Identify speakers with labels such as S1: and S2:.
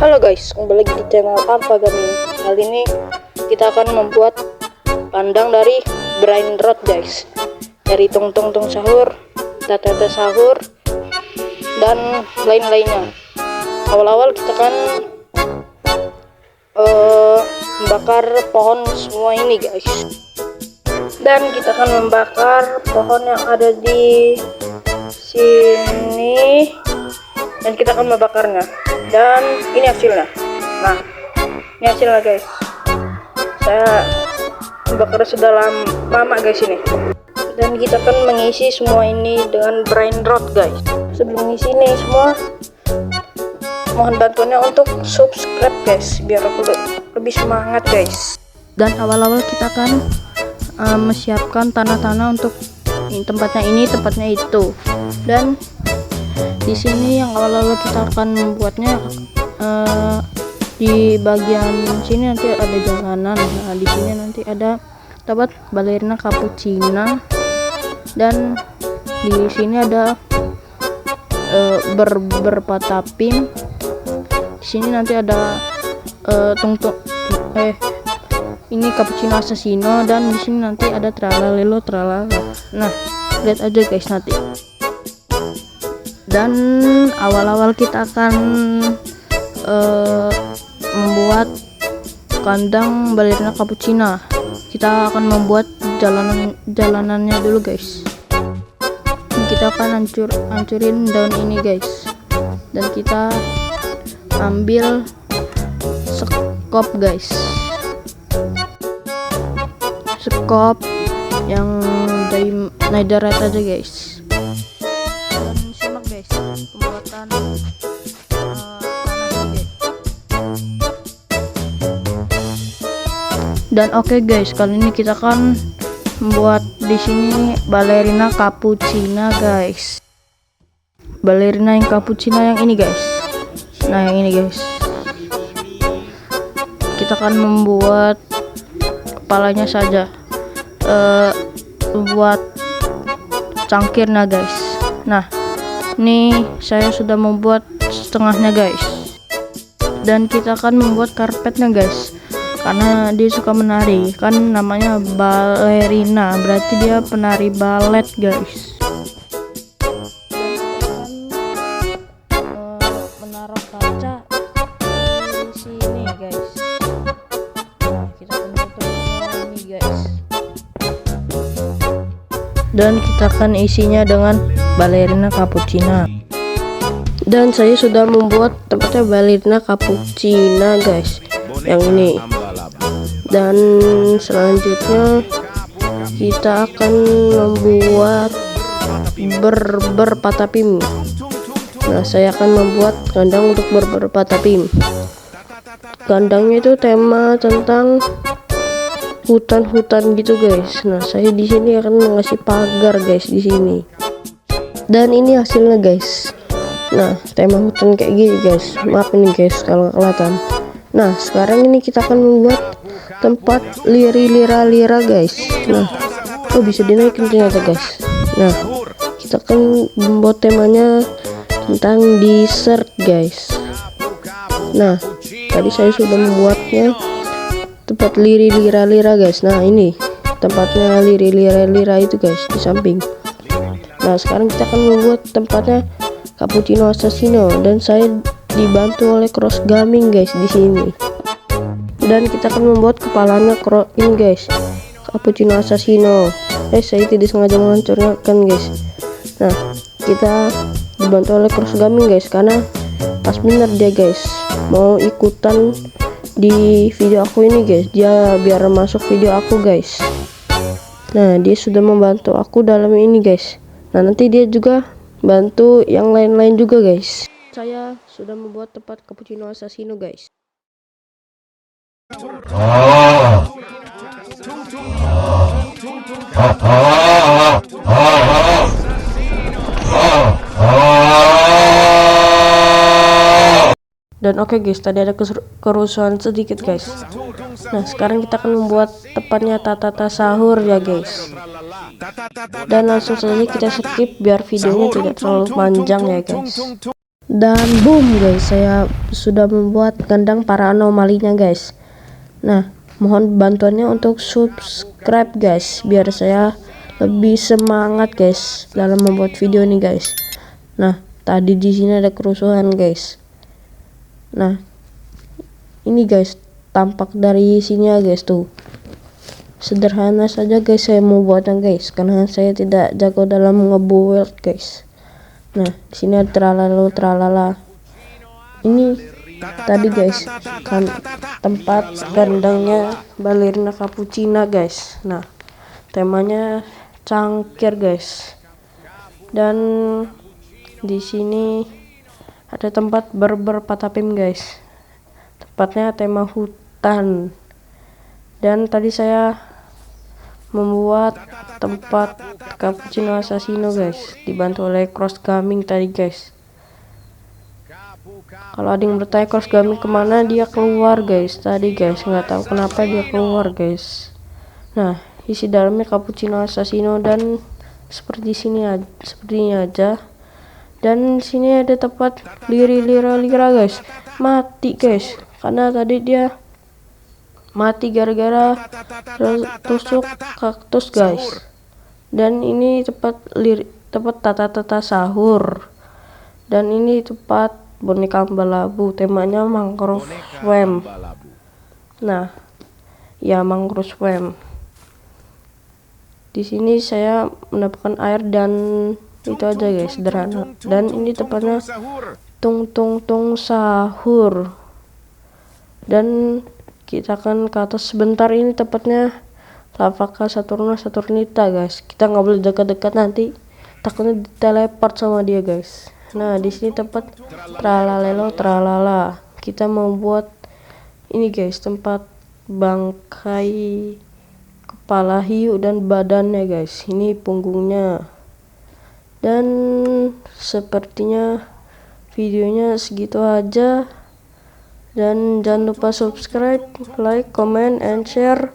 S1: Halo guys, kembali lagi di channel Tanpa Gaming. Kali ini kita akan membuat kandang dari brain rot guys, dari tung sahur, tata sahur, dan lain-lainnya. Awal-awal kita akan membakar pohon semua ini guys, dan kita akan membakar pohon yang ada di sini, dan kita akan membakarnya. Dan ini hasilnya. Nah, ini hasilnya guys. Saya membakar sudah lama guys ini. Dan kita akan mengisi semua ini dengan brain rot guys. Sebelum mengisi ini semua, mohon bantuannya untuk subscribe guys, biar aku lebih semangat guys. Dan awal-awal kita akan menyiapkan tanah-tanah untuk tempatnya itu. Dan di sini yang awal-awal kita akan membuatnya di bagian sini nanti ada jalanan. Nah, di sini nanti ada tempat balerina cappuccina, dan di sini ada berpatapim. Di sini nanti ada ini cappuccino assassino, dan di sini nanti ada tralalelo tralala. Nah, lihat aja guys nanti. Dan awal-awal kita akan membuat kandang balerina cappuccina. Kita akan membuat jalanannya dulu guys. Kita akan hancurin daun ini guys, dan kita ambil sekop guys, sekop yang dari netherite aja guys. Guys, pembuatan tanah ini. Dan oke guys, kali ini kita akan membuat di sini balerina cappuccina guys. Balerina yang cappuccina yang ini guys. Nah, yang ini guys. Kita akan membuat kepalanya saja. Buat cangkirnya guys. Nah, ini saya sudah membuat setengahnya guys, dan kita akan membuat karpetnya guys, karena dia suka menari, kan namanya balerina, berarti dia penari balet guys. Dan menaruh kaca di sini guys. Nah, kita akan tutup ini guys, dan kita akan isinya dengan balerina cappuccina. Dan saya sudah membuat tempatnya balerina cappuccina guys, yang ini. Dan selanjutnya kita akan membuat berpatapim. Nah, saya akan membuat kandang untuk berpatapim. Kandangnya itu tema tentang hutan-hutan gitu guys. Nah, saya di sini akan mengasih pagar guys di sini. Dan ini hasilnya guys. Nah, tema hutan kayak gini guys. Maaf ini guys kalau nggak kelihatan. Nah, sekarang ini kita akan membuat tempat lira guys. Nah, bisa dinaikin ternyata guys. Nah, kita akan membuat temanya tentang dessert guys. Nah, tadi saya sudah membuatnya tempat lira guys. Nah, ini tempatnya lira itu guys, di samping. Nah, sekarang kita akan membuat tempatnya cappuccino assassino, dan saya dibantu oleh cross gaming guys di sini. Dan kita akan membuat kepalanya ini guys, cappuccino assassino. Saya tidak sengaja menghancurkan guys. Nah, kita dibantu oleh cross gaming guys, karena pas bener dia guys mau ikutan di video aku ini guys, dia biar masuk video aku guys. Nah, dia sudah membantu aku dalam ini guys. Nah, nanti dia juga bantu yang lain-lain juga guys. Saya sudah membuat tempat cappuccino assassino guys. Dan oke guys, tadi ada kerusuhan sedikit guys. Nah, sekarang kita akan membuat tepatnya tata sahur ya guys. Dan langsung saja kita skip biar videonya tidak terlalu panjang ya guys. Dan boom guys, saya sudah membuat kandang para anomalinya guys. Nah, mohon bantuannya untuk subscribe guys, biar saya lebih semangat guys dalam membuat video ini guys. Nah, tadi di sini ada kerusuhan guys. Nah, ini guys tampak dari sini ya guys tuh. Sederhana saja guys saya mau buatnya guys, karena saya tidak jago dalam ngebuild guys. Nah, di sini ada tralala. Ini tadi guys kan tempat kandangnya balerina cappuccina guys. Nah, temanya cangkir guys. Dan di sini ada tempat barber patapim guys. Tempatnya tema hutan. Dan tadi saya membuat tempat cappuccino assassino guys, dibantu oleh cross gaming tadi guys. Kalau ada yang bertanya cross gaming kemana, dia keluar guys tadi guys, nggak tahu kenapa dia keluar guys. Nah, isi dalamnya cappuccino assassino dan seperti ini aja. Dan sini ada tempat lira guys, mati guys, karena tadi dia mati gara-gara tusuk kaktus guys. Dan ini tempat tata sahur. Dan ini tempat boneka balabu, temanya mangrove swamp. Nah, ya mangrove swamp. Di sini saya mendapatkan air dan itu aja guys, sederhana. Dan ini tempatnya tung sahur. Dan kita akan ke atas sebentar, ini tepatnya Lavaka Saturnita guys. Kita nggak boleh dekat-dekat, nanti takutnya diteleport sama dia guys. Nah, di sini tempat tralala. Kita mau buat ini guys, tempat bangkai kepala hiu dan badannya guys. Ini punggungnya. Dan sepertinya videonya segitu aja. Dan jangan lupa subscribe, like, comment, and share.